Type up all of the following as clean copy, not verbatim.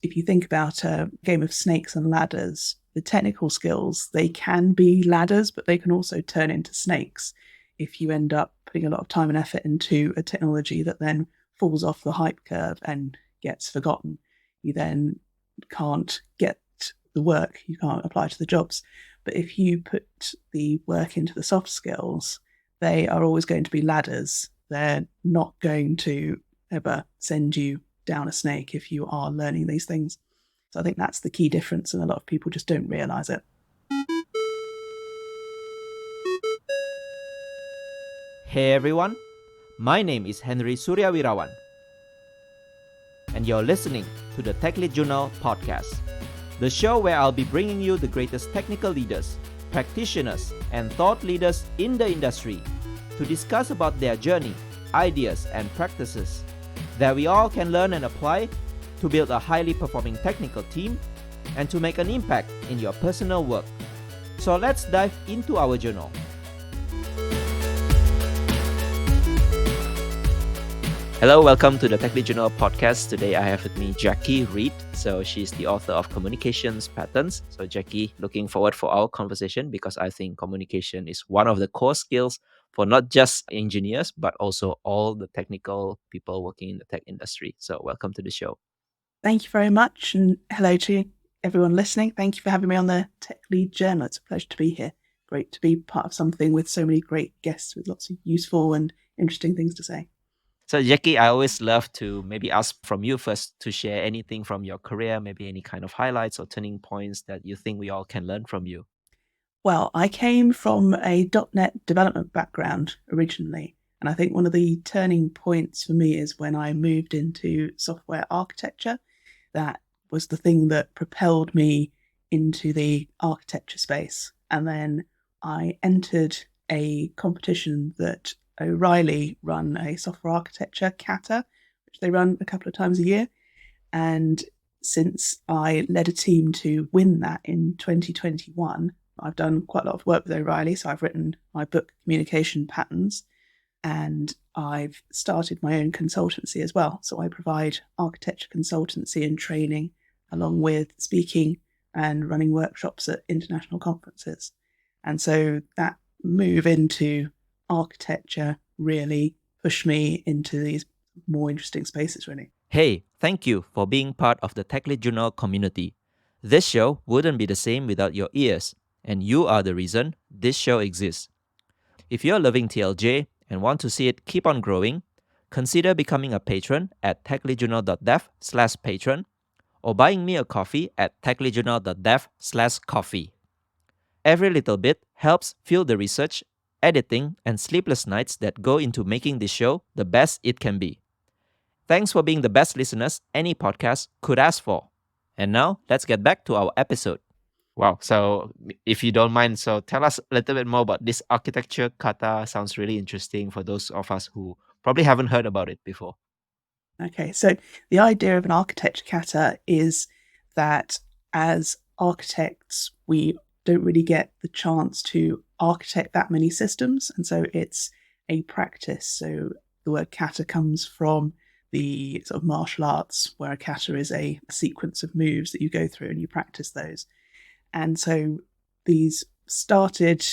if you think about a game of snakes and ladders, the technical skills, they can be ladders, but they can also turn into snakes if you end up putting a lot of time and effort into a technology that then falls off the hype curve and gets forgotten. You then can't get the work, you can't apply to the jobs. But if you put the work into the soft skills, they are always going to be ladders. They're not going to ever send you down a snake if you are learning these things. So I think that's the key difference, and a lot of people just don't realize it. Hey everyone, my name is Henry Suryawirawan, and you're listening to the Tech Lead Journal podcast, the show where I'll be bringing you the greatest technical leaders, practitioners, and thought leaders in the industry to discuss about their journey, ideas, and practices that we all can learn and apply to build a highly performing technical team and to make an impact in your personal work. So let's dive into our journal. Hello, welcome to the Tech Lead Journal podcast. Today I have with me Jacqui Read. So she's the author of Communications Patterns. So Jacqui, looking forward for our conversation because I think communication is one of the core skills for not just engineers, but also all the technical people working in the tech industry. So welcome to the show. Thank you very much, and hello to everyone listening. Thank you for having me on the Tech Lead Journal. It's a pleasure to be here. Great to be part of something with so many great guests with lots of useful and interesting things to say. So Jacqui, I always love to maybe ask from you first to share anything from your career, maybe any kind of highlights or turning points that you think we all can learn from you. Well, I came from a .NET development background originally, and I think one of the turning points for me is when I moved into software architecture. That was the thing that propelled me into the architecture space. And then I entered a competition that O'Reilly run, a software architecture, Kata, which they run a couple of times a year. And since I led a team to win that in 2021, I've done quite a lot of work with O'Reilly. So I've written my book, Communication Patterns, and I've started my own consultancy as well. So I provide architecture consultancy and training, along with speaking and running workshops at international conferences. And so that move into architecture really pushed me into these more interesting spaces, really. Hey, thank you for being part of the Tech Lead Journal community. This show wouldn't be the same without your ears, and you are the reason this show exists. If you're loving TLJ and want to see it keep on growing, consider becoming a patron at techleadjournal.dev/patron or buying me a coffee at techleadjournal.dev/coffee. Every little bit helps fuel the research, editing, and sleepless nights that go into making this show the best it can be. Thanks for being the best listeners any podcast could ask for. And now, let's get back to our episode. Wow, so if you don't mind, so tell us a little bit more about this architecture kata. Sounds really interesting for those of us who probably haven't heard about it before. Okay, so the idea of an architecture kata is that as architects, we don't really get the chance to architect that many systems. And so it's a practice. So the word kata comes from the sort of martial arts, where a kata is a sequence of moves that you go through and you practice those. And so these started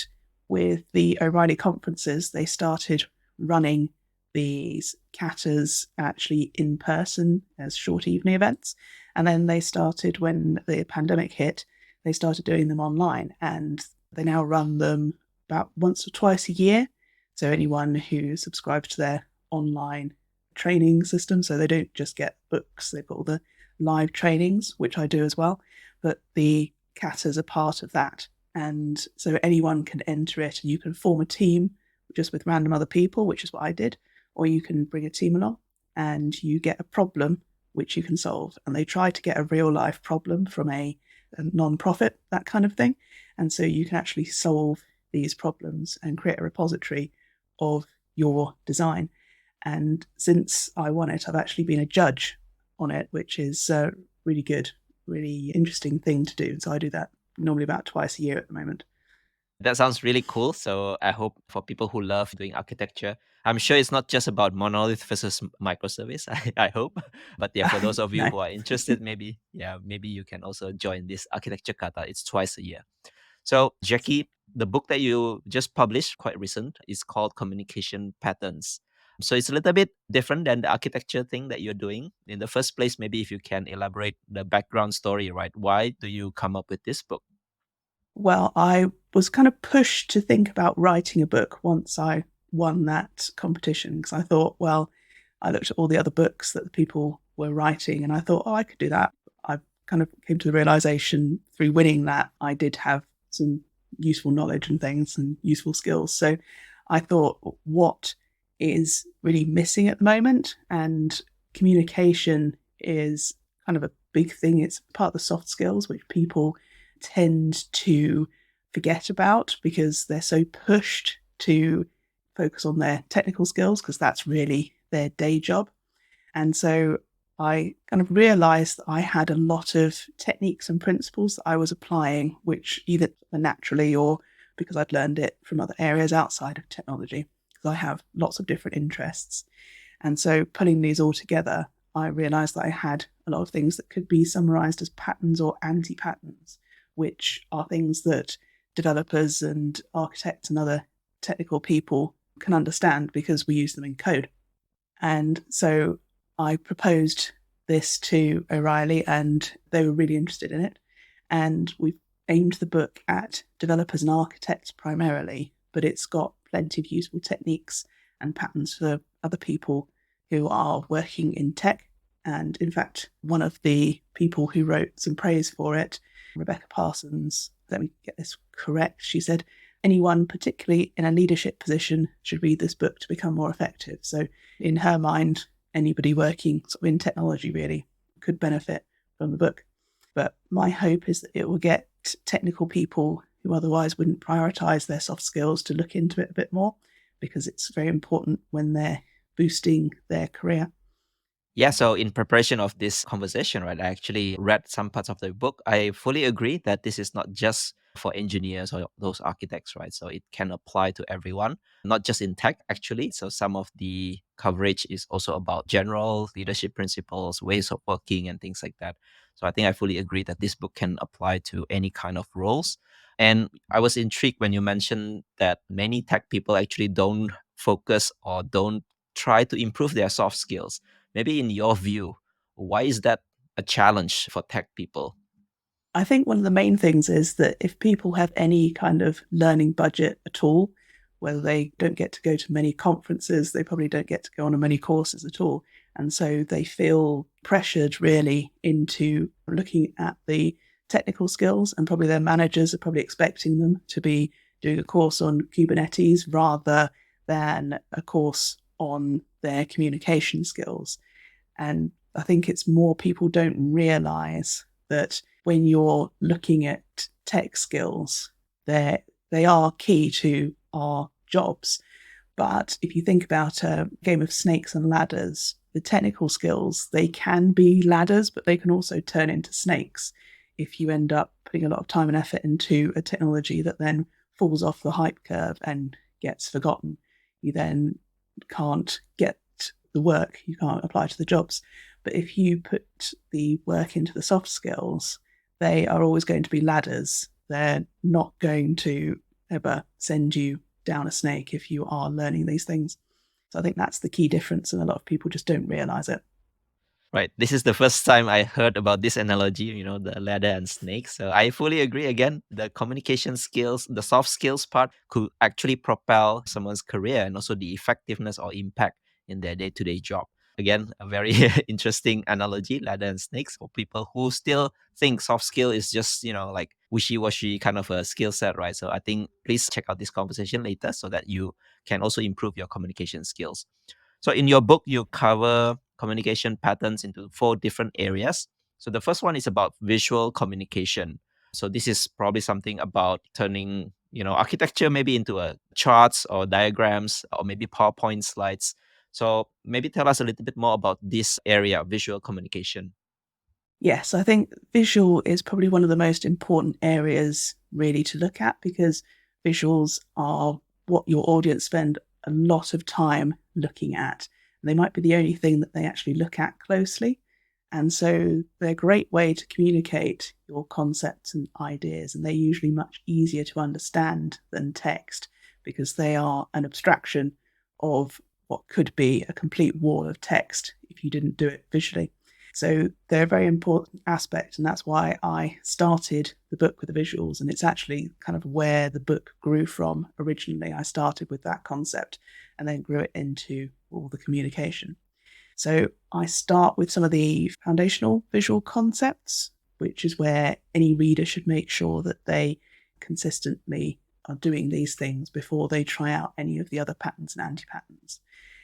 with the O'Reilly conferences. They started running these katas actually in person as short evening events. And then they started, when the pandemic hit, they started doing them online, and they now run them about once or twice a year. So anyone who subscribes to their online training system, so they don't just get books, they've got all the live trainings, which I do as well, but the katas are part of that. And so anyone can enter it, and you can form a team just with random other people, which is what I did, or you can bring a team along and you get a problem which you can solve. And they try to get a real life problem from a non-profit, that kind of thing. And so you can actually solve these problems and create a repository of your design. And since I won it, I've actually been a judge on it, which is really good, really interesting thing to do. So I do that normally about twice a year at the moment. That sounds really cool. So I hope for people who love doing architecture, I'm sure it's not just about monolith versus microservice, I hope. But yeah, for those of you No. who are interested, maybe you can also join this architecture kata. It's twice a year. So, Jacqui, the book that you just published, quite recent, is called Communication Patterns. So it's a little bit different than the architecture thing that you're doing. In the first place, maybe if you can elaborate the background story, right? Why do you come up with this book? Well, I was kind of pushed to think about writing a book once I won that competition because I thought, well, I looked at all the other books that the people were writing and I thought, oh, I could do that. I kind of came to the realization through winning that I did have some useful knowledge and things and useful skills. So I thought, what is really missing at the moment? And communication is kind of a big thing. It's part of the soft skills, which people tend to forget about because they're so pushed to focus on their technical skills because that's really their day job. And so I kind of realized that I had a lot of techniques and principles that I was applying, which either naturally or because I'd learned it from other areas outside of technology, because I have lots of different interests. And so putting these all together, I realized that I had a lot of things that could be summarized as patterns or anti-patterns, which are things that developers and architects and other technical people can understand because we use them in code. And so I proposed this to O'Reilly and they were really interested in it. And we've aimed the book at developers and architects primarily, but it's got plenty of useful techniques and patterns for other people who are working in tech. And in fact, one of the people who wrote some praise for it, Rebecca Parsons, let me get this correct, she said, anyone, particularly in a leadership position, should read this book to become more effective. So in her mind, anybody working sort of in technology really could benefit from the book. But my hope is that it will get technical people who otherwise wouldn't prioritize their soft skills to look into it a bit more, because it's very important when they're boosting their career. Yeah, so in preparation of this conversation, right, I actually read some parts of the book. I fully agree that this is not just for engineers or those architects, right? So it can apply to everyone, not just in tech, actually. So some of the coverage is also about general leadership principles, ways of working, and things like that. So I think I fully agree that this book can apply to any kind of roles. And I was intrigued when you mentioned that many tech people actually don't focus or don't try to improve their soft skills. Maybe in your view, why is that a challenge for tech people? I think one of the main things is that if people have any kind of learning budget at all, whether they don't get to go to many conferences, they probably don't get to go on many courses at all. And so they feel pressured really into looking at the technical skills, and probably their managers are probably expecting them to be doing a course on Kubernetes rather than a course on their communication skills. And I think it's more people don't realize that when you're looking at tech skills, they are key to our jobs. But if you think about a game of snakes and ladders, the technical skills, they can be ladders, but they can also turn into snakes if you end up putting a lot of time and effort into a technology that then falls off the hype curve and gets forgotten. You then can't get the work, you can't apply to the jobs. But if you put the work into the soft skills, they are always going to be ladders. They're not going to ever send you down a snake if you are learning these things. So I think that's the key difference, and a lot of people just don't realize it. Right. This is the first time I heard about this analogy, the ladder and snake. So I fully agree. Again, the communication skills, the soft skills part could actually propel someone's career and also the effectiveness or impact in their day to day job. Again, a very interesting analogy, ladder and snakes, for people who still think soft skill is just, like wishy washy kind of a skill set, right? So I think please check out this conversation later so that you can also improve your communication skills. So in your book, you cover communication patterns into 4 different areas. So the first one is about visual communication. So this is probably something about turning, architecture maybe into a charts or diagrams or maybe PowerPoint slides. So maybe tell us a little bit more about this area, visual communication. Yes, I think visual is probably one of the most important areas really to look at, because visuals are what your audience spend a lot of time looking at. They might be the only thing that they actually look at closely. And so they're a great way to communicate your concepts and ideas, and they're usually much easier to understand than text because they are an abstraction of what could be a complete wall of text if you didn't do it visually. So they're a very important aspect, and that's why I started the book with the visuals, and it's actually kind of where the book grew from originally. I started with that concept and then grew it into all the communication. So I start with some of the foundational visual concepts, which is where any reader should make sure that they consistently are doing these things before they try out any of the other patterns and anti-patterns.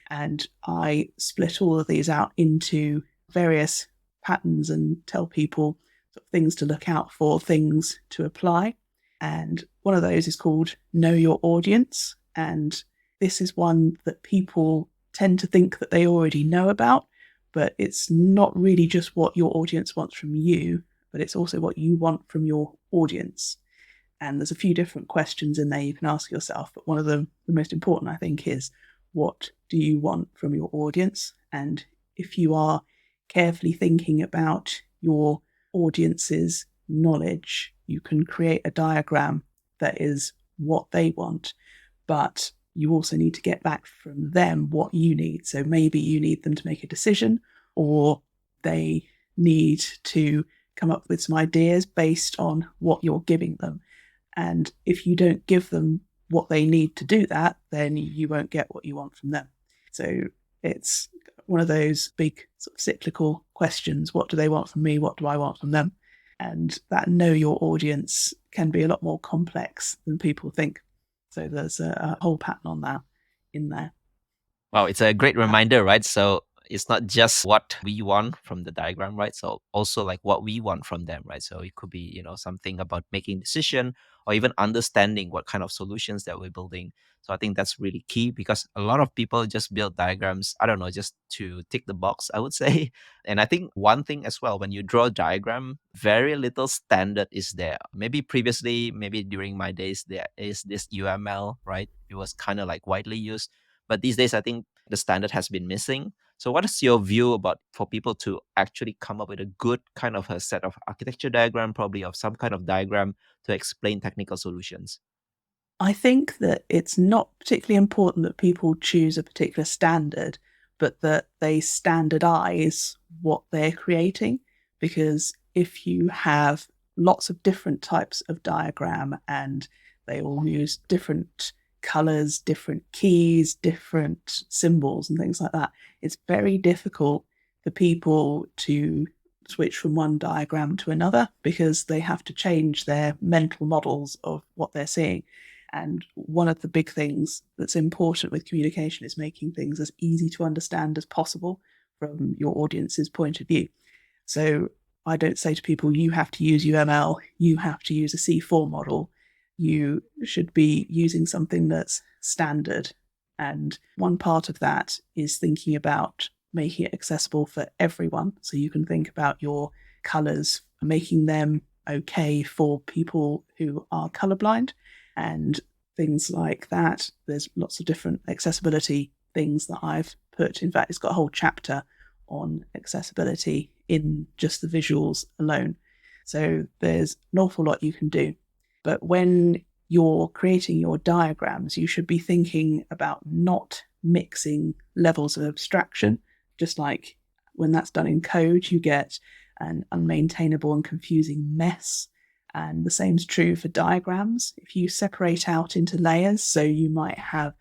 And I split all of these out into various patterns and tell people sort of things to look out for, things to apply. And one of those is called Know Your Audience. And this is one that people tend to think that they already know about, but it's not really just what your audience wants from you, but it's also what you want from your audience. And there's a few different questions in there you can ask yourself, but one of them, the most important, I think, is what do you want from your audience? And if you are carefully thinking about your audience's knowledge, you can create a diagram that is what they want, but you also need to get back from them what you need. So maybe you need them to make a decision, or they need to come up with some ideas based on what you're giving them. And if you don't give them what they need to do that, then you won't get what you want from them. So it's one of those big sort of cyclical questions. What do they want from me? What do I want from them? And that know your audience can be a lot more complex than people think. So there's a whole pattern on that in there. Wow, it's a great reminder, right? So it's not just what we want from the diagram, right? So also like what we want from them, right? So it could be, something about making decision or even understanding what kind of solutions that we're building. So I think that's really key because a lot of people just build diagrams, I don't know, just to tick the box, I would say. And I think one thing as well, when you draw a diagram, very little standard is there. Maybe previously, maybe during my days, there is this UML, right? It was kind of like widely used. But these days, I think the standard has been missing. So what is your view about for people to actually come up with a good kind of a set of architecture diagram, probably of some kind of diagram to explain technical solutions? I think that it's not particularly important that people choose a particular standard, but that they standardize what they're creating. Because if you have lots of different types of diagram and they all use different colors, different keys, different symbols and things like that, it's very difficult for people to switch from one diagram to another because they have to change their mental models of what they're seeing. And one of the big things that's important with communication is making things as easy to understand as possible from your audience's point of view. So I don't say to people, you have to use UML, you have to use a C4 model. You should be using something that's standard. And one part of that is thinking about making it accessible for everyone. So you can think about your colors, making them okay for people who are colorblind and things like that. There's lots of different accessibility things that I've put. In fact, it's got a whole chapter on accessibility in just the visuals alone. So there's an awful lot you can do. But when you're creating your diagrams, you should be thinking about not mixing levels of abstraction. Just like when that's done in code, you get an unmaintainable and confusing mess. And the same is true for diagrams. If you separate out into layers, so you might have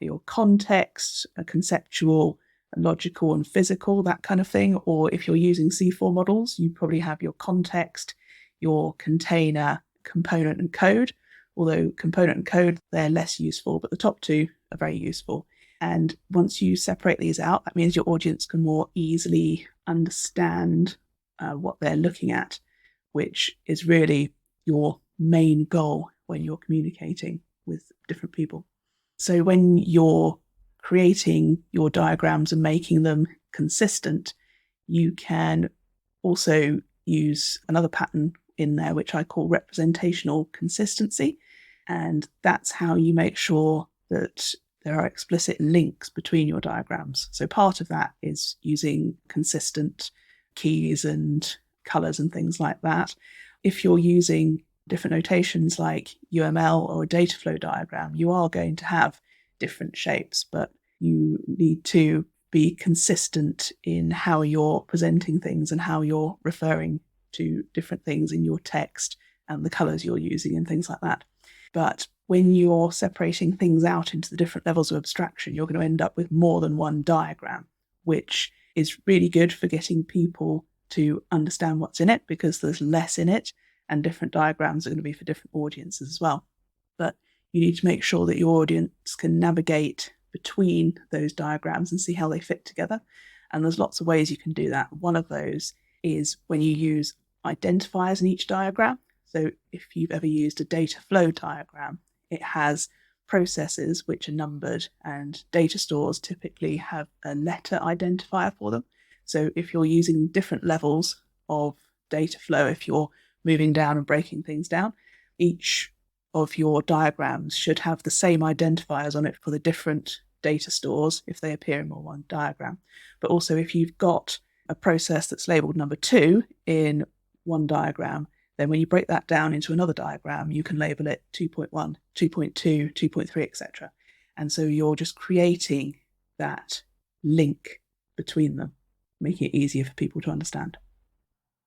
your context, a conceptual, a logical and physical, that kind of thing. Or if you're using C4 models, you probably have your context, your container, component and code. Although component and code, they're less useful, but the top two are very useful. And once you separate these out, that means your audience can more easily understand what they're looking at, which is really your main goal when you're communicating with different people. So when you're creating your diagrams and making them consistent, you can also use another pattern in there, which I call representational consistency. And that's how you make sure that there are explicit links between your diagrams. So part of that is using consistent keys and colors and things like that. If you're using different notations like UML or a data flow diagram, you are going to have different shapes, but you need to be consistent in how you're presenting things and how you're referring to different things in your text and the colors you're using and things like that. But when you're separating things out into the different levels of abstraction, you're going to end up with more than one diagram, which is really good for getting people to understand what's in it because there's less in it, and different diagrams are going to be for different audiences as well. But you need to make sure that your audience can navigate between those diagrams and see how they fit together. And there's lots of ways you can do that. One of those is when you use identifiers in each diagram. So if you've ever used a data flow diagram, it has processes which are numbered, and data stores typically have a letter identifier for them. So if you're using different levels of data flow, if you're moving down and breaking things down, each of your diagrams should have the same identifiers on it for the different data stores if they appear in more one diagram. But also if you've got a process that's labeled number 2 in one diagram, then when you break that down into another diagram, you can label it 2.1, 2.2, 2.3, etc. And so you're just creating that link between them, making it easier for people to understand.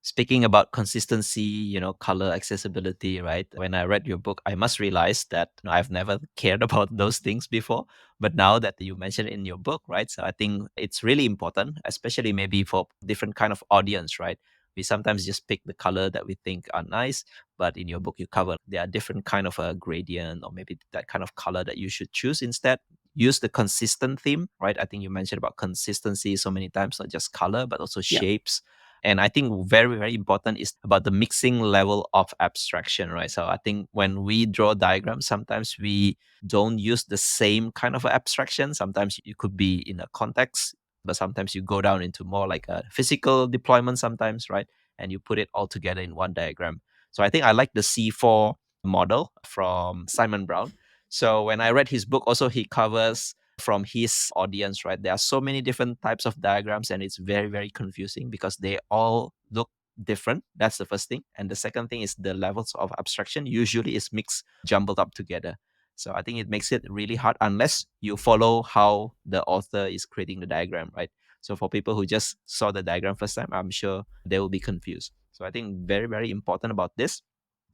Speaking about consistency, color accessibility, right? When I read your book, I must realize that I've never cared about those things before. But now that you mentioned it in your book, right? So I think it's really important, especially maybe for different kind of audience, right? We sometimes just pick the color that we think are nice, but in your book you cover there are different kind of a gradient or maybe that kind of color that you should choose instead. Use the consistent theme, right? I think you mentioned about consistency so many times, not just color, but also Yeah. shapes. And I think very, very important is about the mixing level of abstraction, right? So I think when we draw diagrams, sometimes we don't use the same kind of abstraction. Sometimes you could be in a context, but sometimes you go down into more like a physical deployment sometimes, right? And you put it all together in one diagram. So I think I like the C4 model from Simon Brown. So when I read his book, also he covers from his audience, right? There are so many different types of diagrams and it's very, very confusing because they all look different. That's the first thing. And the second thing is the levels of abstraction usually is mixed, jumbled up together. So I think it makes it really hard unless you follow how the author is creating the diagram, right? So for people who just saw the diagram first time, I'm sure they will be confused. So I think very, very important about this.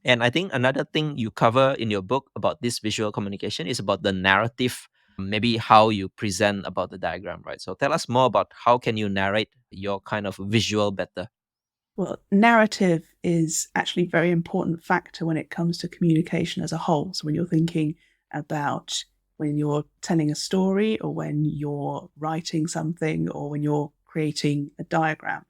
And I think another thing you cover in your book about this visual communication is about the narrative, maybe how you present about the diagram, right? So tell us more about how can you narrate your kind of visual better. Well, narrative is actually a very important factor when it comes to communication as a whole. So when you're thinking about when you're telling a story or when you're writing something or when you're creating a diagram.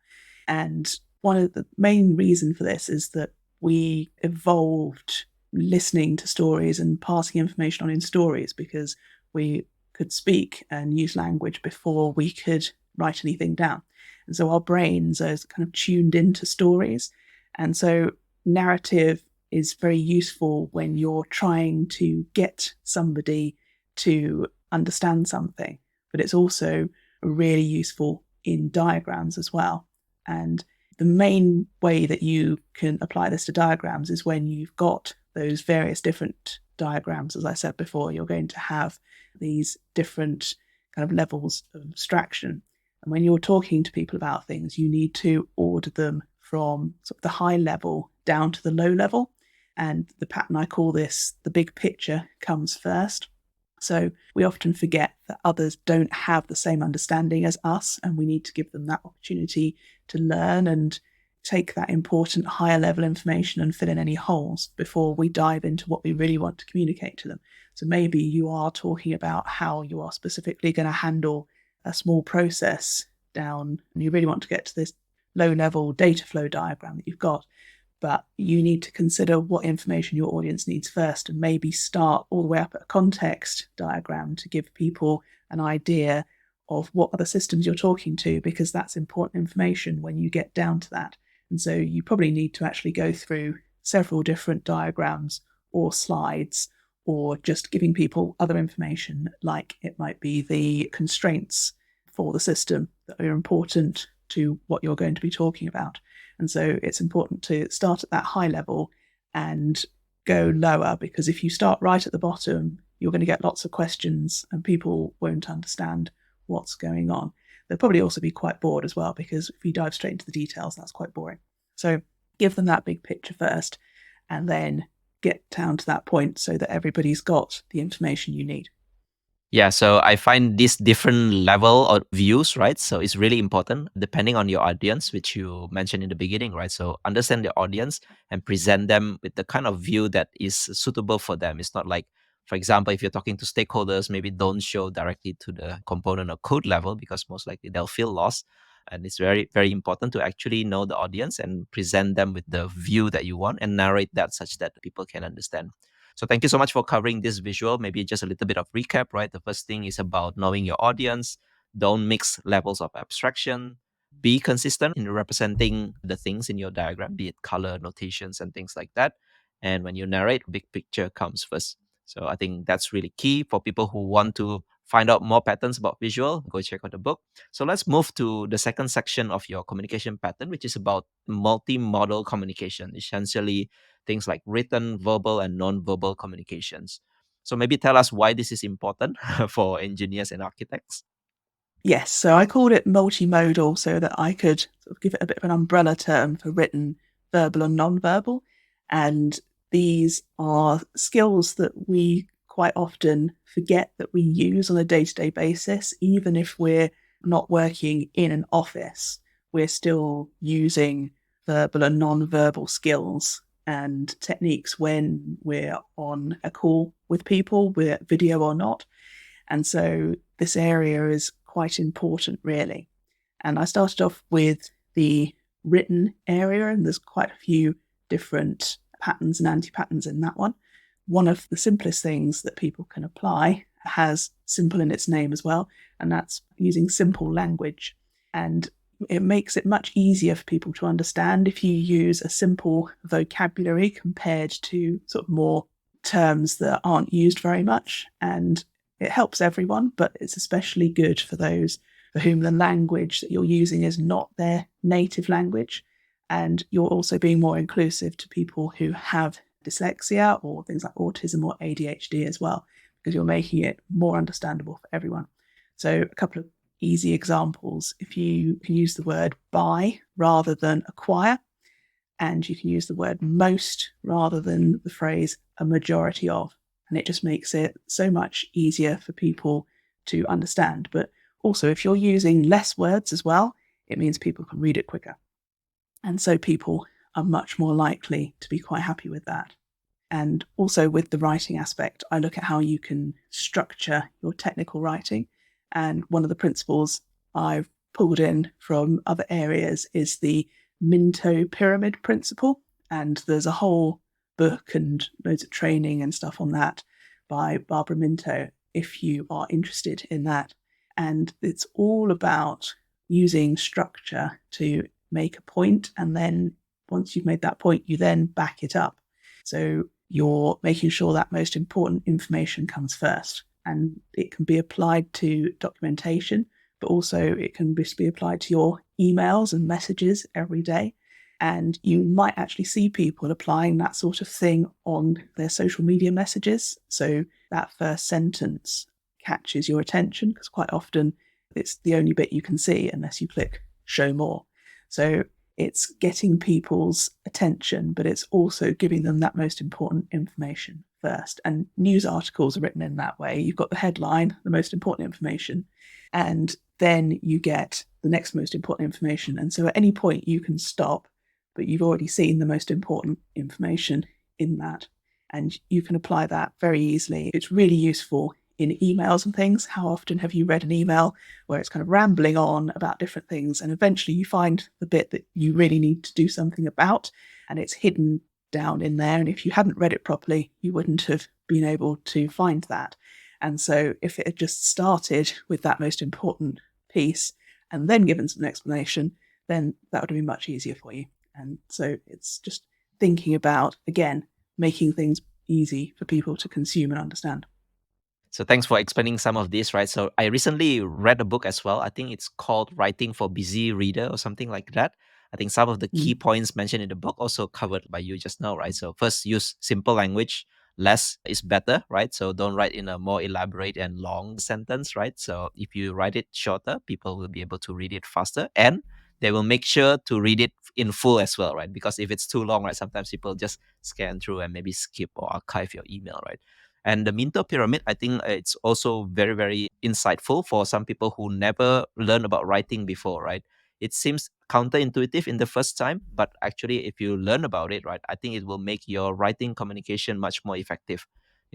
And one of the main reason for this is that we evolved listening to stories and passing information on in stories because we could speak and use language before we could write anything down. And so our brains are kind of tuned into stories. And so narrative is very useful when you're trying to get somebody to understand something, but it's also really useful in diagrams as well. And the main way that you can apply this to diagrams is when you've got those various different diagrams. As I said before, you're going to have these different kind of levels of abstraction. And when you're talking to people about things, you need to order them from sort of the high level down to the low level. And the pattern I call this, the big picture comes first. So we often forget that others don't have the same understanding as us, and we need to give them that opportunity to learn and take that important higher level information and fill in any holes before we dive into what we really want to communicate to them. So maybe you are talking about how you are specifically going to handle a small process down, and you really want to get to this low level data flow diagram that you've got, but you need to consider what information your audience needs first and maybe start all the way up at a context diagram to give people an idea of what other systems you're talking to, because that's important information when you get down to that. And so you probably need to actually go through several different diagrams or slides or just giving people other information, like it might be the constraints for the system that are important to what you're going to be talking about. And so it's important to start at that high level and go lower, because if you start right at the bottom, you're going to get lots of questions and people won't understand what's going on. They'll probably also be quite bored as well, because if you dive straight into the details, that's quite boring. So give them that big picture first, and then get down to that point so that everybody's got the information you need. Yeah, so I find this different level of views, right? So it's really important depending on your audience, which you mentioned in the beginning, right? So understand the audience and present them with the kind of view that is suitable for them. It's not like, for example, if you're talking to stakeholders, maybe don't show directly to the component or code level, because most likely they'll feel lost. And it's very, very important to actually know the audience and present them with the view that you want and narrate that such that people can understand. So thank you so much for covering this visual. Maybe just a little bit of recap, right? The first thing is about knowing your audience. Don't mix levels of abstraction. Be consistent in representing the things in your diagram, be it color, notations, and things like that. And when you narrate, big picture comes first. So I think that's really key for people who want to find out more patterns about visual. Go check out the book. So let's move to the second section of your communication pattern, which is about multimodal communication. Essentially, things like written, verbal, and non-verbal communications. So maybe tell us why this is important for engineers and architects. Yes, so I called it multimodal so that I could sort of give it a bit of an umbrella term for written, verbal, and non-verbal. And these are skills that we quite often forget that we use on a day-to-day basis. Even if we're not working in an office, we're still using verbal and non-verbal skills and techniques when we're on a call with people, we're video or not. And so this area is quite important, really. And I started off with the written area, and there's quite a few different patterns and anti-patterns in that one. One of the simplest things that people can apply has simple in its name as well, and that's using simple language. And it makes it much easier for people to understand if you use a simple vocabulary compared to sort of more terms that aren't used very much. And it helps everyone, but it's especially good for those for whom the language that you're using is not their native language. And you're also being more inclusive to people who have dyslexia or things like autism or ADHD as well, because you're making it more understandable for everyone. So a couple of easy examples. If you can use the word buy rather than acquire, and you can use the word most rather than the phrase a majority of. And it just makes it so much easier for people to understand. But also, if you're using less words as well, it means people can read it quicker. And so people are much more likely to be quite happy with that. And also with the writing aspect, I look at how you can structure your technical writing. And one of the principles I've pulled in from other areas is the Minto pyramid principle. And there's a whole book and loads of training and stuff on that by Barbara Minto, if you are interested in that. And it's all about using structure to make a point, and then once you've made that point, you then back it up. So you're making sure that most important information comes first, and it can be applied to documentation, but also it can be applied to your emails and messages every day. And you might actually see people applying that sort of thing on their social media messages. So that first sentence catches your attention, because quite often it's the only bit you can see unless you click show more. So it's getting people's attention, but it's also giving them that most important information first. And news articles are written in that way. You've got the headline, the most important information, and then you get the next most important information. And so at any point you can stop, but you've already seen the most important information in that. And you can apply that very easily. It's really useful in emails and things. How often have you read an email where it's kind of rambling on about different things, and eventually you find the bit that you really need to do something about, and it's hidden down in there. And if you hadn't read it properly, you wouldn't have been able to find that. And so if it had just started with that most important piece and then given some explanation, then that would have been much easier for you. And so it's just thinking about, again, making things easy for people to consume and understand. So thanks for explaining some of this, right? So I recently read a book as well. I think it's called Writing for Busy Reader or something like that. I think some of the key Mm. points mentioned in the book also covered by you just now, right? So first, use simple language. Less is better, right? So don't write in a more elaborate and long sentence, right? So if you write it shorter, people will be able to read it faster, and they will make sure to read it in full as well, right? Because if it's too long, right, sometimes people just scan through and maybe skip or archive your email, right? And the Minto pyramid, I think it's also very, very insightful for some people who never learned about writing before, right? It seems counterintuitive in the first time, but actually, if you learn about it, right, I think it will make your writing communication much more effective.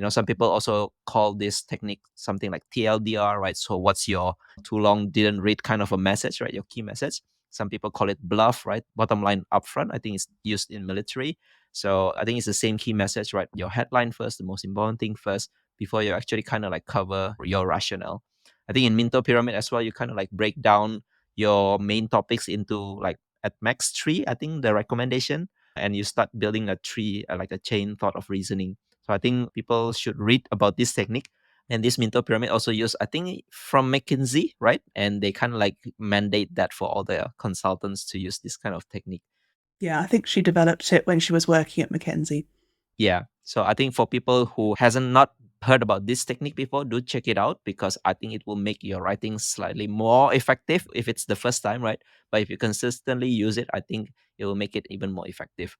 Some people also call this technique something like TLDR, right? So, what's your too long, didn't read kind of a message, right? Your key message. Some people call it bluff, right? Bottom line upfront. I think it's used in military. So I think it's the same key message, right? Your headline first, the most important thing first, before you actually kind of like cover your rationale. I think in Minto Pyramid as well, you kind of like break down your main topics into like at max three, I think the recommendation, and you start building a tree, like a chain thought of reasoning. So I think people should read about this technique. And this Minto Pyramid also used, I think, from McKinsey, right? And they kind of like mandate that for all the consultants to use this kind of technique. Yeah, I think she developed it when she was working at McKinsey. Yeah. So I think for people who hasn't not heard about this technique before, do check it out, because I think it will make your writing slightly more effective if it's the first time, right? But if you consistently use it, I think it will make it even more effective.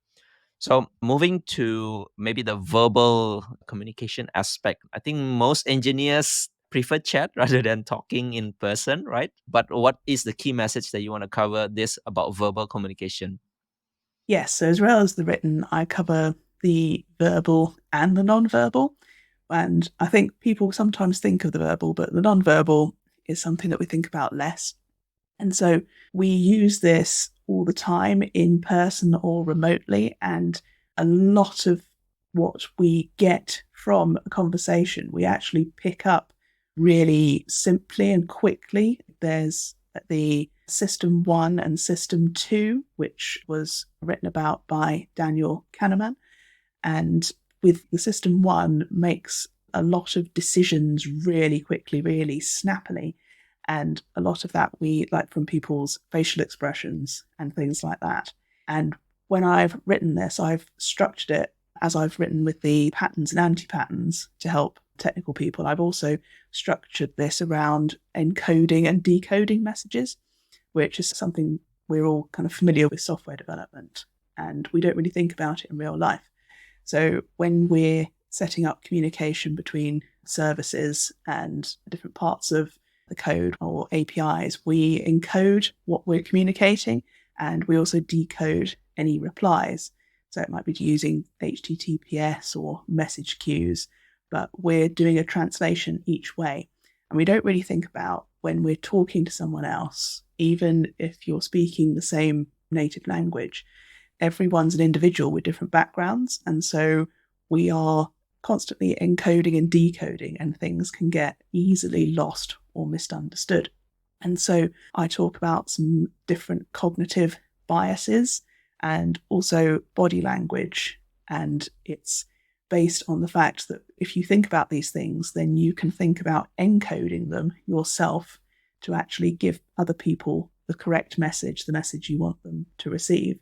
So moving to maybe the verbal communication aspect, I think most engineers prefer chat rather than talking in person, right? But what is the key message that you want to cover this about verbal communication? Yes, so as well as the written, I cover the verbal and the non-verbal. And I think people sometimes think of the verbal, but the non-verbal is something that we think about less. And so we use this all the time in person or remotely. And a lot of what we get from a conversation, we actually pick up really simply and quickly. There's the System 1 and System 2, which was written about by Daniel Kahneman. And with the System 1 makes a lot of decisions really quickly, really snappily. And a lot of that we like from people's facial expressions and things like that. And when I've written this, I've structured it as I've written with the patterns and anti-patterns to help technical people. I've also structured this around encoding and decoding messages, which is something we're all kind of familiar with software development, and we don't really think about it in real life. So when we're setting up communication between services and different parts of the code or APIs, we encode what we're communicating, and we also decode any replies. So it might be using HTTPS or message queues, but we're doing a translation each way. And we don't really think about when we're talking to someone else, even if you're speaking the same native language, everyone's an individual with different backgrounds. And so we are constantly encoding and decoding, and things can get easily lost or misunderstood. And so I talk about some different cognitive biases and also body language. And it's based on the fact that if you think about these things, then you can think about encoding them yourself to actually give other people the correct message, the message you want them to receive.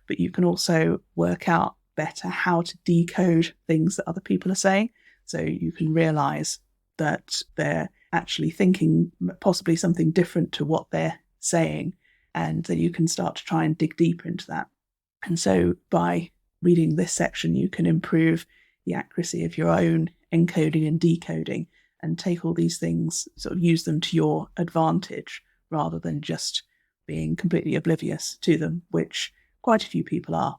But you can also work out better how to decode things that other people are saying. So you can realize that they're actually thinking possibly something different to what they're saying, and then you can start to try and dig deeper into that. And so by reading this section, you can improve the accuracy of your own encoding and decoding and take all these things, sort of use them to your advantage rather than just being completely oblivious to them, which quite a few people are.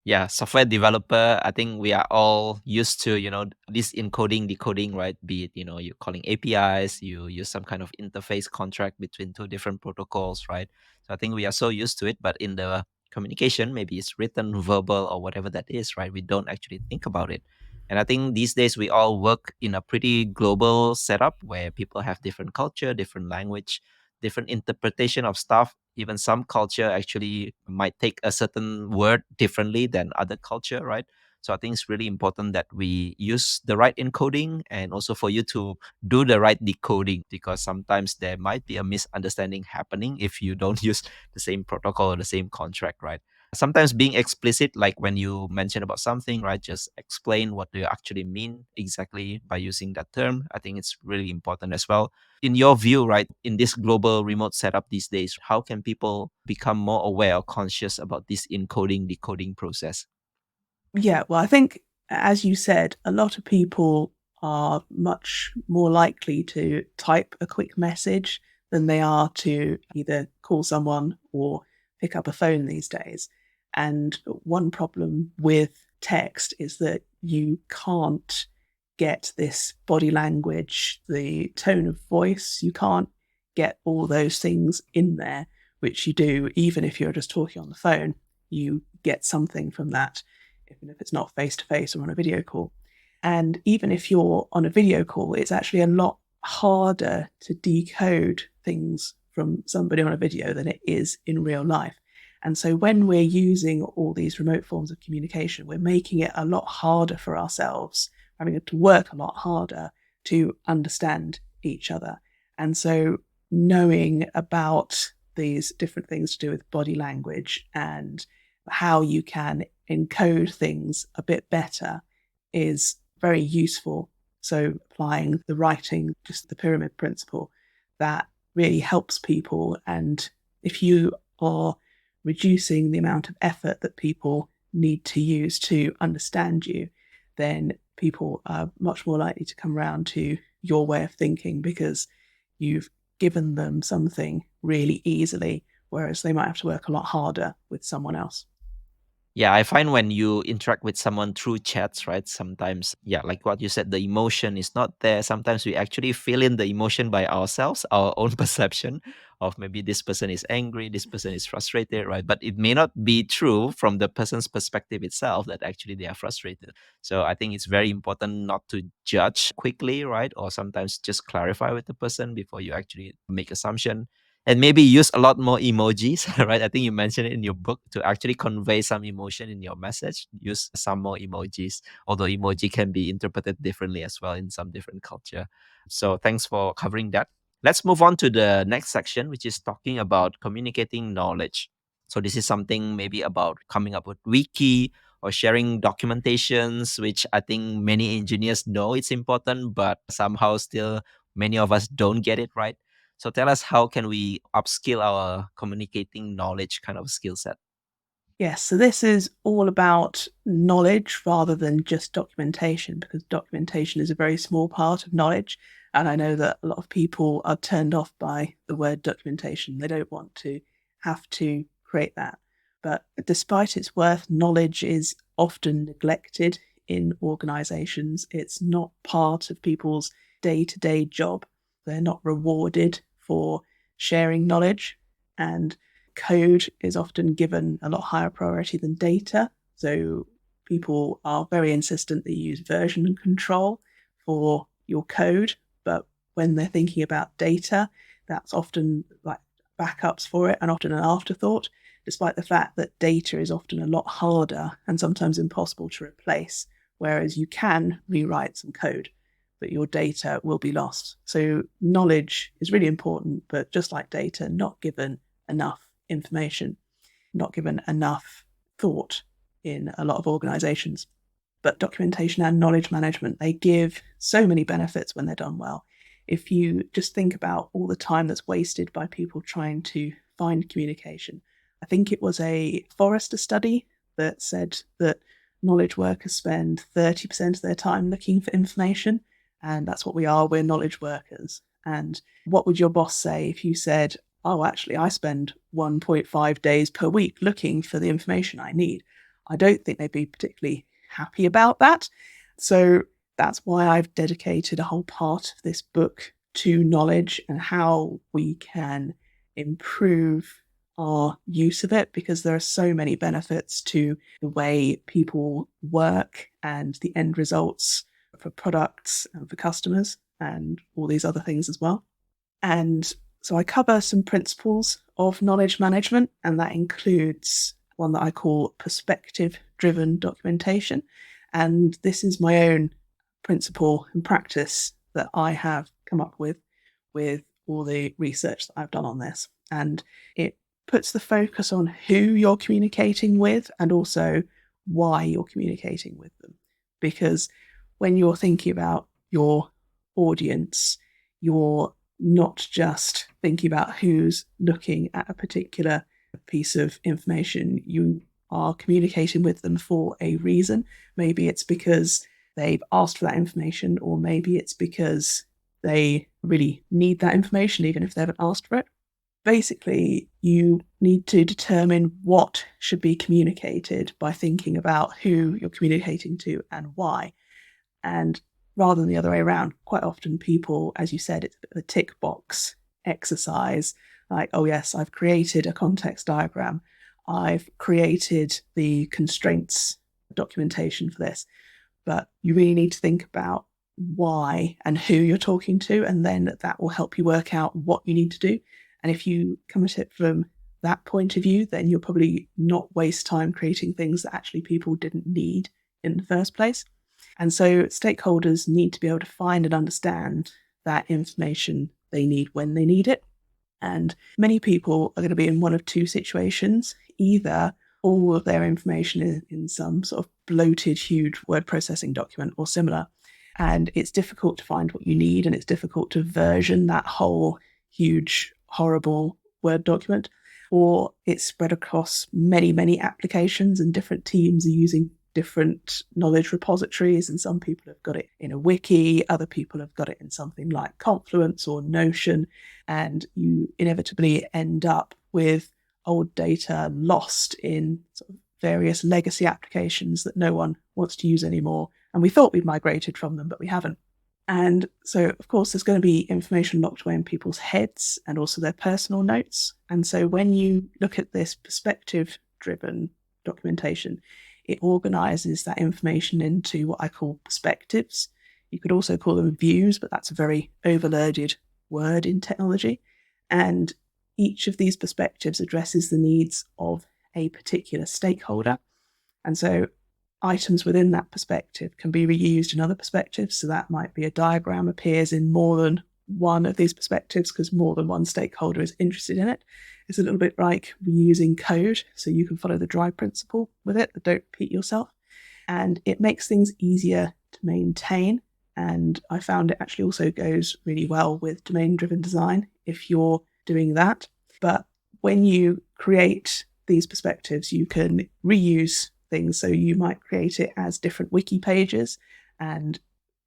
Yeah, software developer, I think we are all used to, this encoding, decoding, right? Be it, you're calling APIs, you use some kind of interface contract between two different protocols, right? So I think we are so used to it, but in the communication, maybe it's written, verbal, or whatever that is, right? We don't actually think about it. And I think these days we all work in a pretty global setup where people have different culture, different language, different interpretation of stuff. Even some culture actually might take a certain word differently than other culture, right? So I think it's really important that we use the right encoding and also for you to do the right decoding, because sometimes there might be a misunderstanding happening if you don't use the same protocol or the same contract, right? Sometimes being explicit, like when you mention about something, right, just explain what do you actually mean exactly by using that term. I think it's really important as well. In your view, right, in this global remote setup these days, how can people become more aware or conscious about this encoding decoding process? Yeah, well, I think, as you said, a lot of people are much more likely to type a quick message than they are to either call someone or pick up a phone these days. And one problem with text is that you can't get this body language, the tone of voice, you can't get all those things in there, which you do even if you're just talking on the phone. You get something from that, even if it's not face to face or on a video call. And even if you're on a video call, it's actually a lot harder to decode things from somebody on a video than it is in real life. And so when we're using all these remote forms of communication, we're making it a lot harder for ourselves, having to work a lot harder to understand each other. And so knowing about these different things to do with body language and how you can encode things a bit better is very useful. So applying the writing, just the pyramid principle, that really helps people. And if you are reducing the amount of effort that people need to use to understand you, then people are much more likely to come around to your way of thinking because you've given them something really easily, whereas they might have to work a lot harder with someone else. Yeah, I find when you interact with someone through chats, right? Sometimes, yeah, like what you said, the emotion is not there. Sometimes we actually feel in the emotion by ourselves, our own perception of maybe this person is angry, this person is frustrated, right? But it may not be true from the person's perspective itself that actually they are frustrated. So I think it's very important not to judge quickly, right? Or sometimes just clarify with the person before you actually make assumption, and maybe use a lot more emojis, right? I think you mentioned it in your book to actually convey some emotion in your message. Use some more emojis, although emoji can be interpreted differently as well in some different culture. So thanks for covering that. Let's move on to the next section, which is talking about communicating knowledge. So this is something maybe about coming up with wiki or sharing documentations, which I think many engineers know it's important, but somehow still many of us don't get it right. So tell us, how can we upskill our communicating knowledge kind of skill set? Yes, so this is all about knowledge rather than just documentation, because documentation is a very small part of knowledge. And I know that a lot of people are turned off by the word documentation. They don't want to have to create that. But despite its worth, knowledge is often neglected in organizations. It's not part of people's day to day job. They're not rewarded for sharing knowledge. And code is often given a lot higher priority than data. So people are very insistent that you use version control for your code, but when they're thinking about data, that's often like backups for it and often an afterthought, despite the fact that data is often a lot harder and sometimes impossible to replace, whereas you can rewrite some code, but your data will be lost. So knowledge is really important, but just like data, not given enough information, not given enough thought in a lot of organizations. But documentation and knowledge management, they give so many benefits when they're done well. If you just think about all the time that's wasted by people trying to find communication, I think it was a Forrester study that said that knowledge workers spend 30% of their time looking for information. And that's what we are. We're knowledge workers. And what would your boss say if you said, oh, actually, I spend 1.5 days per week looking for the information I need? I don't think they'd be particularly happy about that. So that's why I've dedicated a whole part of this book to knowledge and how we can improve our use of it, because there are so many benefits to the way people work and the end results for products and for customers and all these other things as well. And so I cover some principles of knowledge management, and that includes one that I call perspective driven documentation. And this is my own principle and practice that I have come up with all the research that I've done on this. And it puts the focus on who you're communicating with and also why you're communicating with them. Because when you're thinking about your audience, you're not just thinking about who's looking at a particular piece of information. You are communicating with them for a reason. Maybe it's because they've asked for that information, or maybe it's because they really need that information, even if they haven't asked for it. Basically, you need to determine what should be communicated by thinking about who you're communicating to and why. And rather than the other way around, quite often people, as you said, it's a tick box exercise. Like, oh yes, I've created a context diagram. I've created the constraints documentation for this. But you really need to think about why and who you're talking to, and then that will help you work out what you need to do. And if you come at it from that point of view, then you'll probably not waste time creating things that actually people didn't need in the first place. And so stakeholders need to be able to find and understand that information they need when they need it. And many people are going to be in one of two situations. Either all of their information is in some sort of bloated, huge word processing document or similar, and it's difficult to find what you need, and it's difficult to version that whole huge, horrible Word document, or it's spread across many, many applications, and different teams are using different knowledge repositories, and some people have got it in a wiki, other people have got it in something like Confluence or Notion, and you inevitably end up with old data lost in sort of various legacy applications that no one wants to use anymore. And we thought we'd migrated from them, but we haven't. And so, of course, there's going to be information locked away in people's heads and also their personal notes. And so when you look at this perspective-driven documentation, it organizes that information into what I call perspectives. You could also call them views, but that's a very overloaded word in technology. And each of these perspectives addresses the needs of a particular stakeholder. And so items within that perspective can be reused in other perspectives. So that might be a diagram appears in more than one of these perspectives because more than one stakeholder is interested in it. It's a little bit like reusing code, so you can follow the drive principle with it, but don't repeat yourself. And it makes things easier to maintain. And I found it actually also goes really well with domain-driven design if you're doing that. But when you create these perspectives, you can reuse things. So you might create it as different wiki pages, and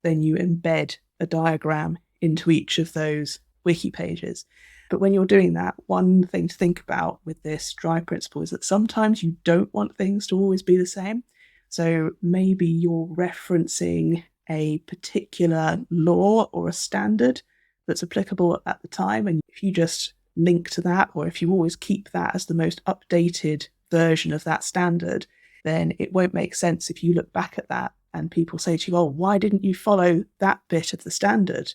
then you embed a diagram into each of those wiki pages. But when you're doing that, one thing to think about with this drive principle is that sometimes you don't want things to always be the same. So maybe you're referencing a particular law or a standard that's applicable at the time. And if you just link to that, or if you always keep that as the most updated version of that standard, then it won't make sense if you look back at that and people say to you, oh, why didn't you follow that bit of the standard?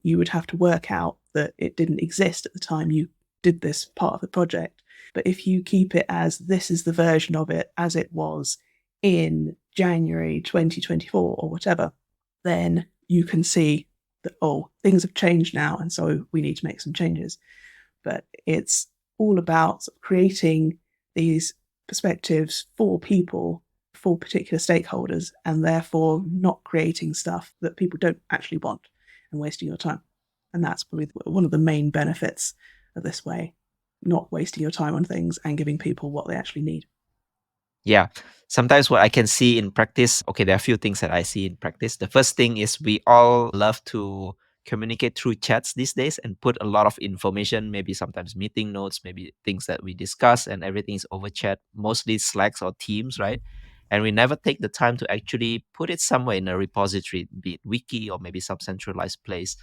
You would have to work out that it didn't exist at the time you did this part of the project. But if you keep it as this is the version of it as it was in January 2024 or whatever, then you can see that, oh, things have changed now, and so we need to make some changes. But it's all about creating these perspectives for people, for particular stakeholders, and therefore not creating stuff that people don't actually want and wasting your time. And that's probably one of the main benefits of this way, not wasting your time on things and giving people what they actually need. Yeah. Sometimes what I can see in practice, okay, there are a few things that I see in practice. The first thing is we all love to communicate through chats these days and put a lot of information, maybe sometimes meeting notes, maybe things that we discuss, and everything is over chat, mostly Slacks or Teams, right? And we never take the time to actually put it somewhere in a repository, be it wiki or maybe some centralized place.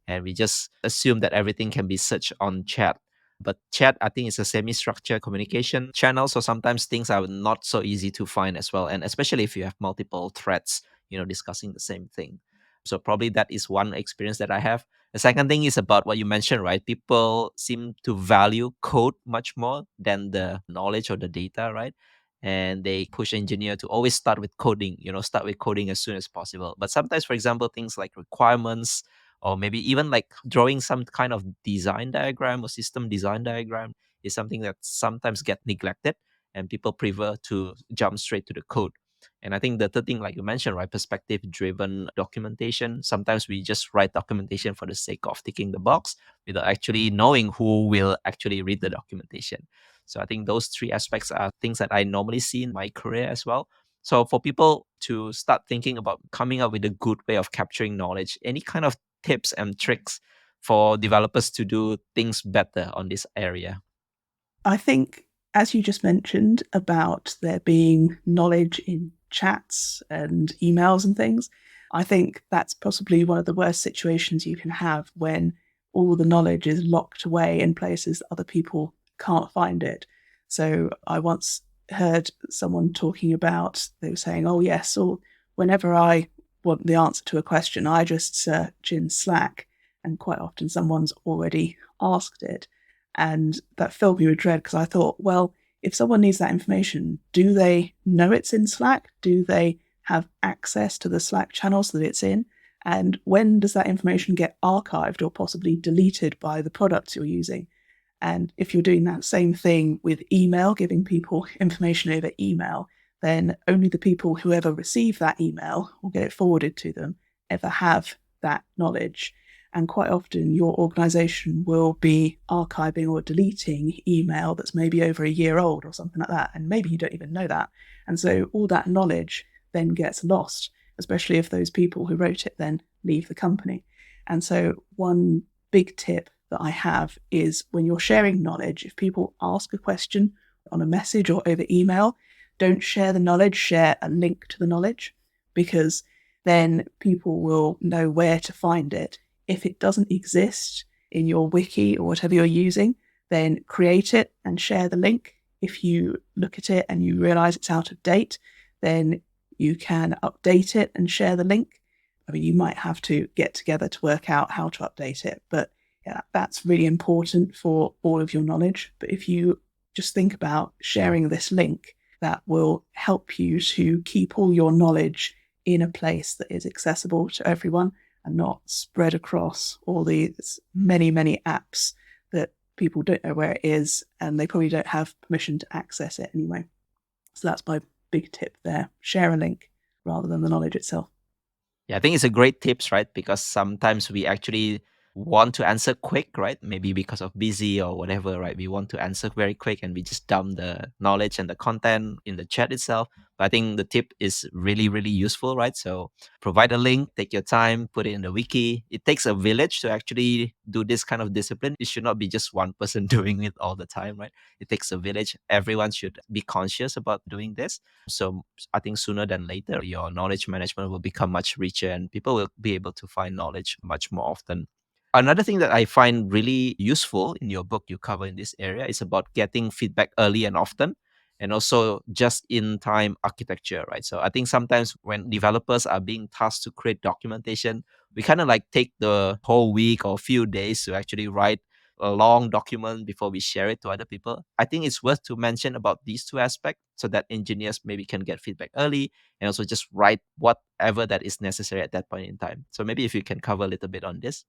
And we just assume that everything can be searched on chat. But chat, I think, is a semi-structured communication channel. So sometimes things are not so easy to find as well. And especially if you have multiple threads, discussing the same thing. So probably that is one experience that I have. The second thing is about what you mentioned, right? People seem to value code much more than the knowledge or the data, right? and they push engineer to always start with coding, start with coding as soon as possible. But sometimes, for example, things like requirements, or maybe even like drawing some kind of design diagram or system design diagram, is something that sometimes get neglected, and people prefer to jump straight to the code. And I think the third thing, like you mentioned, right, perspective driven documentation. Sometimes we just write documentation for the sake of ticking the box without actually knowing who will actually read the documentation. So I think those three aspects are things that I normally see in my career as well. So for people to start thinking about coming up with a good way of capturing knowledge, any kind of tips and tricks for developers to do things better on this area? I think, as you just mentioned about there being knowledge in chats and emails and things, I think that's possibly one of the worst situations you can have, when all the knowledge is locked away in places that other people can't find it. So I once heard someone talking about, they were saying, oh yes, or whenever I want the answer to a question, I just search in Slack, and quite often someone's already asked it. And that filled me with dread, because I thought, well, if someone needs that information, do they know it's in Slack? Do they have access to the Slack channels that it's in? And when does that information get archived or possibly deleted by the products you're using? And if you're doing that same thing with email, giving people information over email, then only the people who ever receive that email or get it forwarded to them ever have that knowledge. And quite often your organization will be archiving or deleting email that's maybe over a year old or something like that. And maybe you don't even know that. And so all that knowledge then gets lost, especially if those people who wrote it then leave the company. And so one big tip that I have is, when you're sharing knowledge, if people ask a question on a message or over email, don't share the knowledge, share a link to the knowledge, because then people will know where to find it. If it doesn't exist in your wiki or whatever you're using, then create it and share the link. If you look at it and you realize it's out of date, then you can update it and share the link. I mean, you might have to get together to work out how to update it, but yeah, that's really important for all of your knowledge. But if you just think about sharing this link, that will help you to keep all your knowledge in a place that is accessible to everyone, and not spread across all these many, many apps that people don't know where it is, and they probably don't have permission to access it anyway. So that's my big tip there. Share a link rather than the knowledge itself. Yeah, I think it's a great tips, right? Because sometimes we actually want to answer quick, right? Maybe because of busy or whatever, right? We want to answer very quick, and we just dump the knowledge and the content in the chat itself. But I think the tip is really, really useful, right? So provide a link, take your time, put it in the wiki. It takes a village to actually do this kind of discipline. It should not be just one person doing it all the time, right? It takes a village. Everyone should be conscious about doing this. So I think sooner than later, your knowledge management will become much richer, and people will be able to find knowledge much more often. Another thing that I find really useful in your book you cover in this area is about getting feedback early and often, and also just in time architecture, right? So I think sometimes when developers are being tasked to create documentation, we kind of like take the whole week or few days to actually write a long document before we share it to other people. I think it's worth to mention about these two aspects, so that engineers maybe can get feedback early, and also just write whatever that is necessary at that point in time. So maybe if you can cover a little bit on this.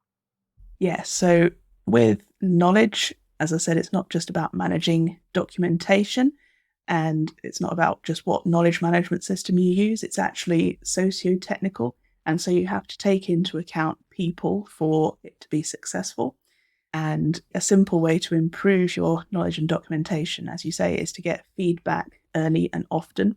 Yeah, so with knowledge, as I said, it's not just about managing documentation, and it's not about just what knowledge management system you use. It's actually socio-technical. And so you have to take into account people for it to be successful. And a simple way to improve your knowledge and documentation, as you say, is to get feedback early and often.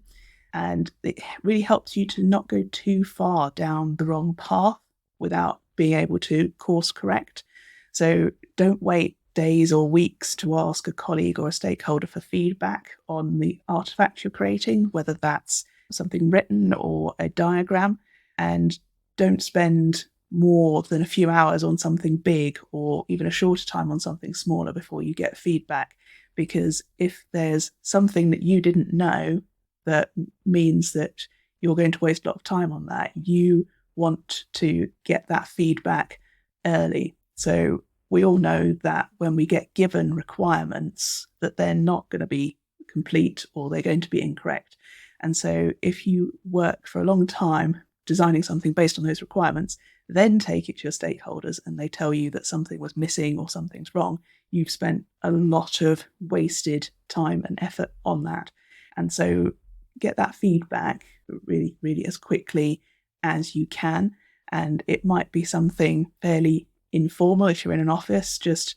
And it really helps you to not go too far down the wrong path without being able to course correct. So don't wait days or weeks to ask a colleague or a stakeholder for feedback on the artifact you're creating, whether that's something written or a diagram. And don't spend more than a few hours on something big, or even a shorter time on something smaller, before you get feedback. Because if there's something that you didn't know that means that you're going to waste a lot of time on that, you want to get that feedback early. So we all know that when we get given requirements, that they're not going to be complete or they're going to be incorrect. And so if you work for a long time designing something based on those requirements, then take it to your stakeholders and they tell you that something was missing or something's wrong, you've spent a lot of wasted time and effort on that. And so get that feedback really, really as quickly as you can. And it might be something fairly informal if you're in an office, just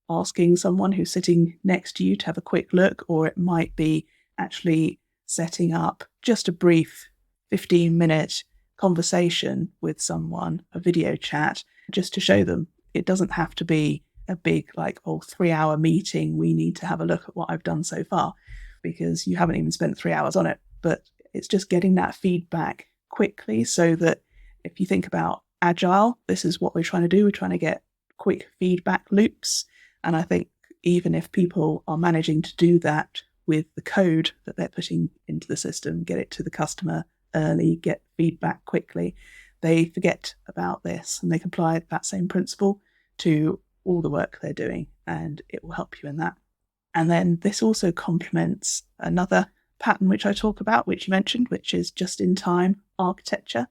asking someone who's sitting next to you to have a quick look, or it might be actually setting up just a brief 15-minute conversation with someone, a video chat, just to show them. It doesn't have to be a big 3-hour meeting. We need to have a look at what I've done so far, because you haven't even spent 3 hours on it. But it's just getting that feedback quickly, so that if you think about agile, this is what we're trying to do. We're trying to get quick feedback loops. And I think even if people are managing to do that with the code that they're putting into the system, get it to the customer early, get feedback quickly, they forget about this and they can apply that same principle to all the work they're doing, and it will help you in that. And then this also complements another pattern which I talk about, which you mentioned, which is just-in-time architecture.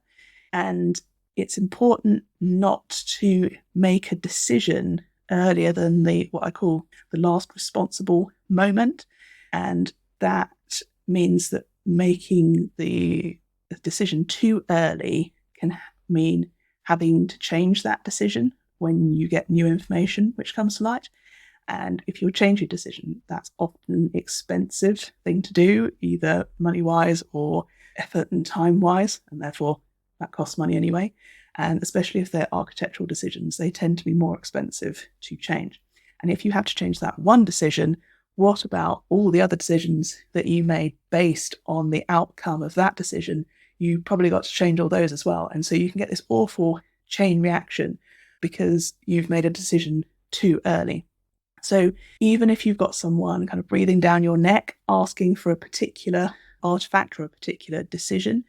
And it's important not to make a decision earlier than what I call the last responsible moment. And that means that making the decision too early can mean having to change that decision when you get new information which comes to light. And if you change your decision, that's often an expensive thing to do, either money-wise or effort and time-wise, and therefore that costs money anyway. And especially if they're architectural decisions, they tend to be more expensive to change. And if you have to change that one decision, what about all the other decisions that you made based on the outcome of that decision? You probably got to change all those as well. And so you can get this awful chain reaction because you've made a decision too early. So even if you've got someone kind of breathing down your neck, asking for a particular artifact or a particular decision,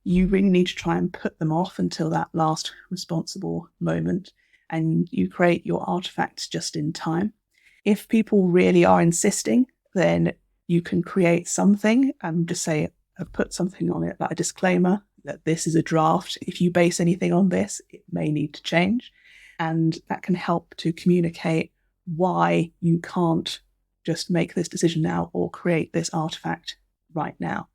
you really need to try and put them off until that last responsible moment, and you create your artifacts just in time. If people really are insisting, then you can create something and just say, I've put something on it, like a disclaimer that this is a draft. If you base anything on this, it may need to change. And that can help to communicate why you can't just make this decision now or create this artifact right now.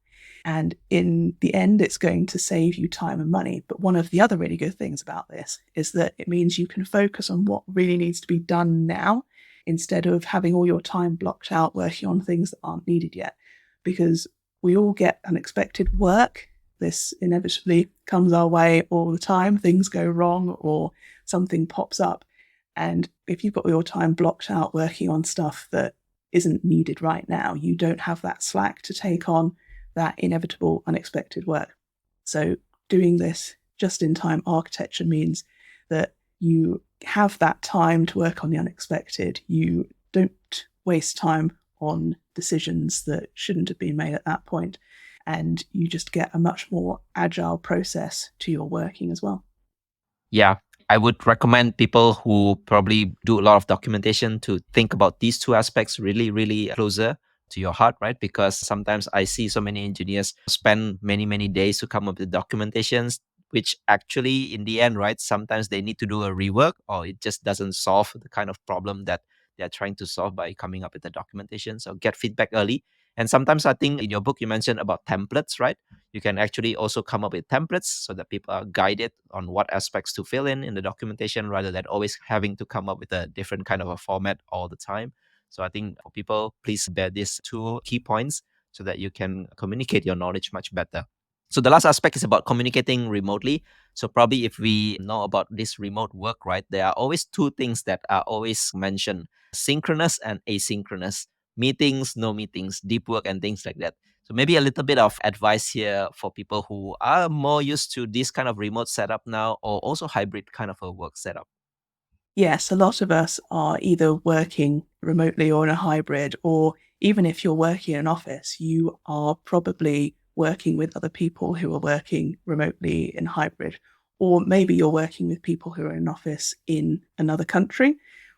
And in the end, it's going to save you time and money. But one of the other really good things about this is that it means you can focus on what really needs to be done now, instead of having all your time blocked out working on things that aren't needed yet. Because we all get unexpected work. This inevitably comes our way all the time. Things go wrong or something pops up. And if you've got your time blocked out working on stuff that isn't needed right now, you don't have that slack to take on that inevitable unexpected work. So doing this just-in-time architecture means that you have that time to work on the unexpected. You don't waste time on decisions that shouldn't have been made at that point, and you just get a much more agile process to your working as well. Yeah, I would recommend people who probably do a lot of documentation to think about these two aspects really, really closer to your heart, right? Because sometimes I see so many engineers spend many, many days to come up with documentations, which actually in the end, right, sometimes they need to do a rework or it just doesn't solve the kind of problem that they're trying to solve by coming up with the documentation. So get feedback early. And sometimes I think in your book, you mentioned about templates, right? You can actually also come up with templates so that people are guided on what aspects to fill in the documentation rather than always having to come up with a different kind of a format all the time. So I think for people, please bear these two key points so that you can communicate your knowledge much better. So the last aspect is about communicating remotely. So probably if we know about this remote work, right, there are always two things that are always mentioned: synchronous and asynchronous. Meetings, no meetings, deep work, and things like that. So maybe a little bit of advice here for people who are more used to this kind of remote setup now, or also hybrid kind of a work setup. Yes, a lot of us are either working remotely or in a hybrid, or even if you're working in an office, you are probably working with other people who are working remotely in hybrid, or maybe you're working with people who are in an office in another country,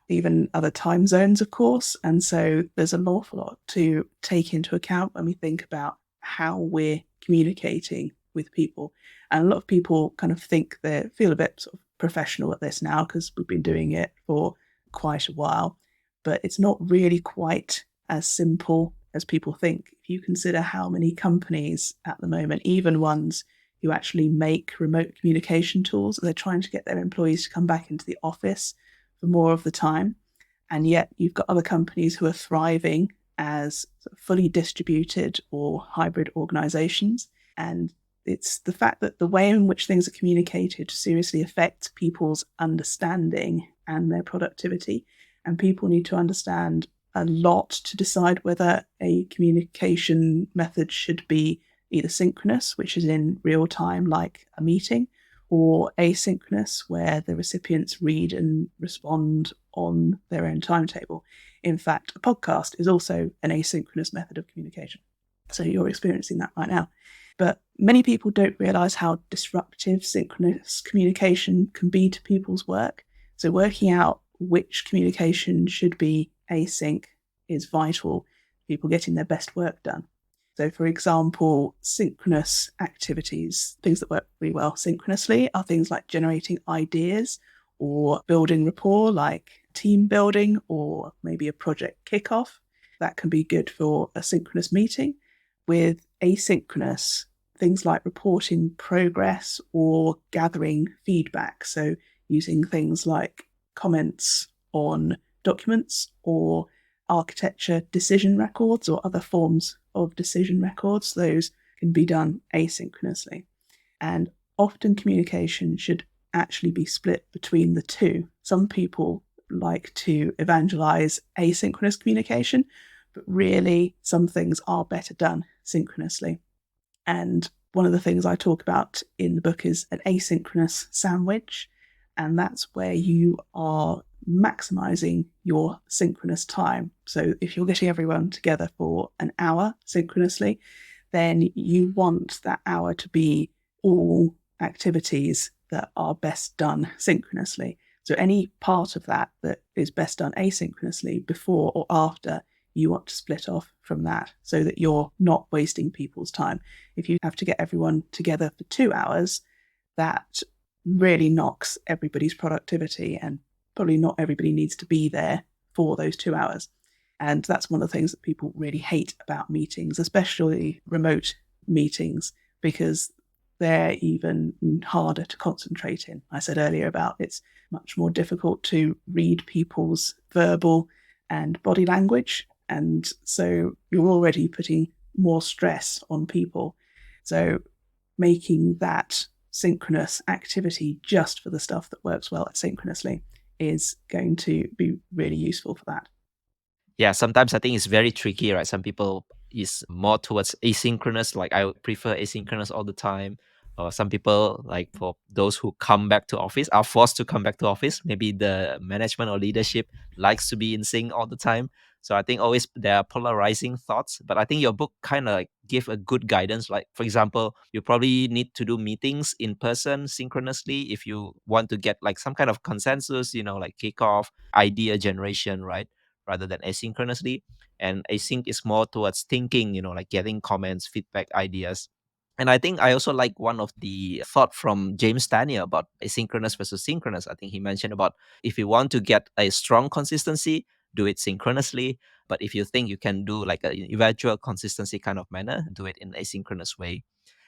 even other time zones, of course. And so there's an awful lot to take into account when we think about how we're communicating with people. And a lot of people kind of think they feel a bit sort of professional at this now because we've been doing it for quite a while. But it's not really quite as simple as people think. If you consider how many companies at the moment, even ones who actually make remote communication tools, they're trying to get their employees to come back into the office for more of the time. And yet you've got other companies who are thriving as fully distributed or hybrid organizations. And it's the fact that the way in which things are communicated seriously affects people's understanding and their productivity. And people need to understand a lot to decide whether a communication method should be either synchronous, which is in real time, like a meeting, or asynchronous, where the recipients read and respond on their own timetable. In fact, a podcast is also an asynchronous method of communication. So you're experiencing that right now. But many people don't realize how disruptive synchronous communication can be to people's work. So working out which communication should be async is vital to people getting their best work done. So, for example, synchronous activities, things that work really well synchronously, are things like generating ideas or building rapport, like team building or maybe a project kickoff. That can be good for a synchronous meeting. With asynchronous, things like reporting progress or gathering feedback. So, using things like comments on documents or architecture decision records or other forms of decision records, those can be done asynchronously. And often communication should actually be split between the two. Some people like to evangelize asynchronous communication, but really some things are better done synchronously. And one of the things I talk about in the book is an asynchronous sandwich. And that's where you are maximizing your synchronous time. So if you're getting everyone together for an hour synchronously, then you want that hour to be all activities that are best done synchronously. So any part of that that is best done asynchronously before or after, you want to split off from that so that you're not wasting people's time. If you have to get everyone together for 2 hours, that really knocks everybody's productivity, and probably not everybody needs to be there for those 2 hours. And that's one of the things that people really hate about meetings, especially remote meetings, because they're even harder to concentrate in. I said earlier about it's much more difficult to read people's verbal and body language. And so you're already putting more stress on people. So making that synchronous activity just for the stuff that works well asynchronously is going to be really useful for that. Yeah, sometimes I think it's very tricky, right? Some people is more towards asynchronous, like I prefer asynchronous all the time. Or some people, like for those who come back to office, are forced to come back to office. Maybe the management or leadership likes to be in sync all the time. So I think always there are polarizing thoughts. But I think your book kind of like give a good guidance. Like for example, you probably need to do meetings in person synchronously if you want to get like some kind of consensus, like kickoff, idea generation, right? Rather than asynchronously. And async is more towards thinking, like getting comments, feedback, ideas. And I think I also like one of the thought from James Tanier about asynchronous versus synchronous. I think he mentioned about if you want to get a strong consistency, do it synchronously. But if you think you can do like a eventual consistency kind of manner, do it in asynchronous way.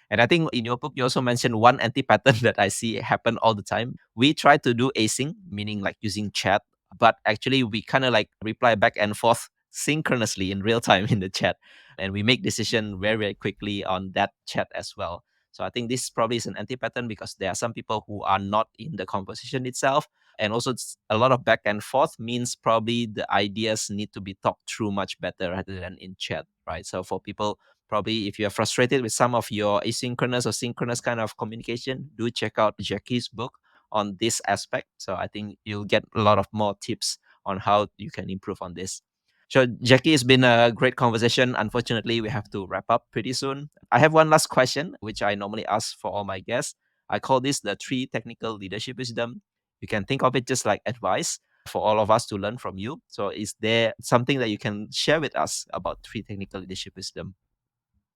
And I think in your book, you also mentioned one anti pattern that I see happen all the time. We try to do async, meaning like using chat, but actually we kind of like reply back and forth synchronously in real time in the chat. And we make decision very, very quickly on that chat as well. So I think this probably is an anti pattern because there are some people who are not in the conversation itself. And also, a lot of back and forth means probably the ideas need to be talked through much better rather than in chat, right? So for people, probably if you're frustrated with some of your asynchronous or synchronous kind of communication, do check out Jacqui's book on this aspect. So I think you'll get a lot of more tips on how you can improve on this. So Jacqui, it's been a great conversation. Unfortunately, we have to wrap up pretty soon. I have one last question, which I normally ask for all my guests. I call this the 3 technical leadership wisdom. You can think of it just like advice. for all of us to learn from you. So is there something that you can share with us about 3 technical leadership wisdom?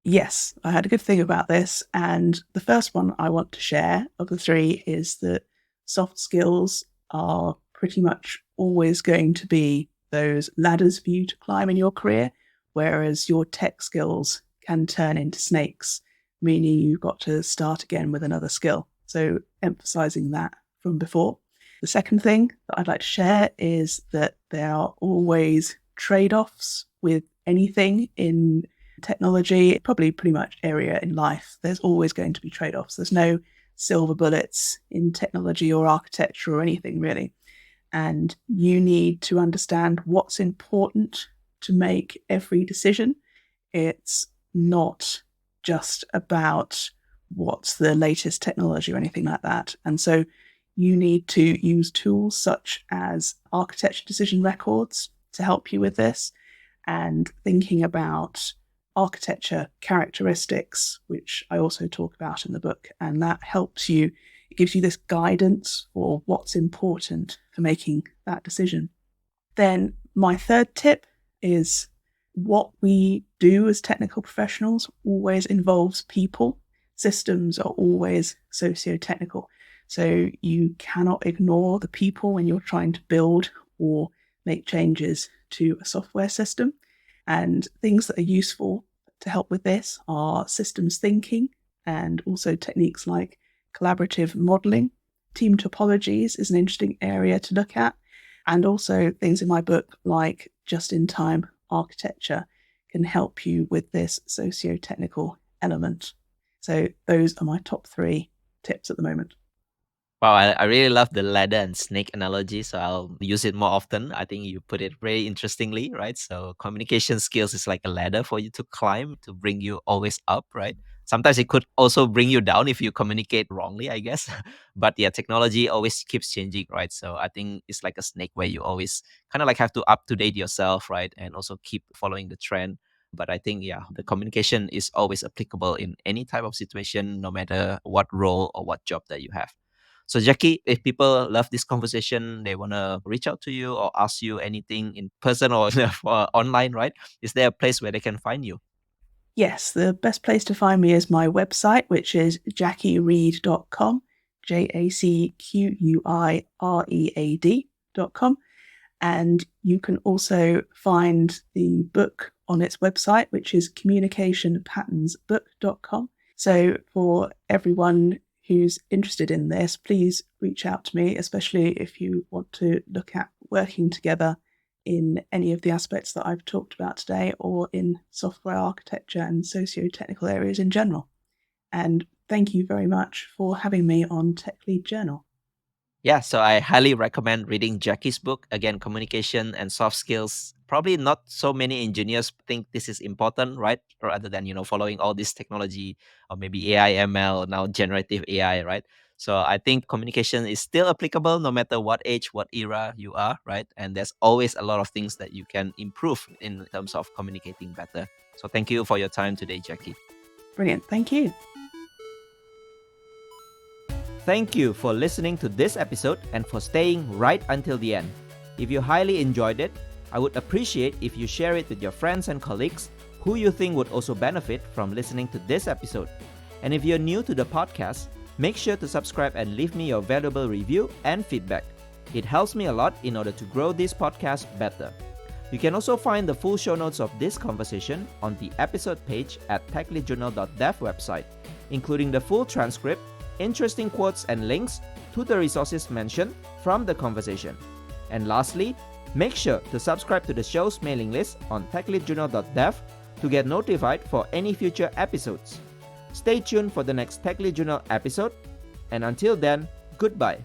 Yes, I had a good thing about this. And the first one I want to share of the 3 is that soft skills are pretty much always going to be those ladders for you to climb in your career, whereas your tech skills can turn into snakes, meaning you've got to start again with another skill. So emphasizing that from before. The second thing that I'd like to share is that there are always trade-offs with anything in technology, probably pretty much area in life. There's always going to be trade-offs. There's no silver bullets in technology or architecture or anything really. And you need to understand what's important to make every decision. It's not just about what's the latest technology or anything like that. And so you need to use tools such as architecture decision records to help you with this, and thinking about architecture characteristics, which I also talk about in the book. And that helps you, it gives you this guidance for what's important for making that decision. Then my third tip is what we do as technical professionals always involves people. Systems are always socio-technical. So you cannot ignore the people when you're trying to build or make changes to a software system. And things that are useful to help with this are systems thinking and also techniques like collaborative modeling. Team topologies is an interesting area to look at. And also things in my book like just-in-time architecture can help you with this socio-technical element. So those are my top 3 tips at the moment. Wow, I really love the ladder and snake analogy, so I'll use it more often. I think you put it very interestingly, right? So communication skills is like a ladder for you to climb to bring you always up, right? Sometimes it could also bring you down if you communicate wrongly, I guess. But yeah, technology always keeps changing, right? So I think it's like a snake where you always kind of like have to up to date yourself, right? And also keep following the trend. But I think, yeah, the communication is always applicable in any type of situation, no matter what role or what job that you have. So, Jacqui, if people love this conversation, they want to reach out to you or ask you anything in person or online, right? Is there a place where they can find you? Yes, the best place to find me is my website, which is jacquiread.com, JACQUIREAD.com. And you can also find the book on its website, which is communicationpatternsbook.com. So for everyone who's interested in this, please reach out to me, especially if you want to look at working together in any of the aspects that I've talked about today, or in software architecture and socio-technical areas in general. And thank you very much for having me on Tech Lead Journal. Yeah, so I highly recommend reading Jacqui's book. Again, communication and soft skills. Probably not so many engineers think this is important, right? Rather than, following all this technology or maybe AI, ML, now generative AI, right? So I think communication is still applicable no matter what age, what era you are, right? And there's always a lot of things that you can improve in terms of communicating better. So thank you for your time today, Jacqui. Brilliant. Thank you. Thank you for listening to this episode and for staying right until the end. If you highly enjoyed it, I would appreciate if you share it with your friends and colleagues who you think would also benefit from listening to this episode. And if you're new to the podcast, make sure to subscribe and leave me your valuable review and feedback. It helps me a lot in order to grow this podcast better. You can also find the full show notes of this conversation on the episode page at techleadjournal.dev website, including the full transcript, interesting quotes and links to the resources mentioned from the conversation. And lastly, make sure to subscribe to the show's mailing list on techleadjournal.dev to get notified for any future episodes. Stay tuned for the next Tech Lead Journal episode, and until then, goodbye.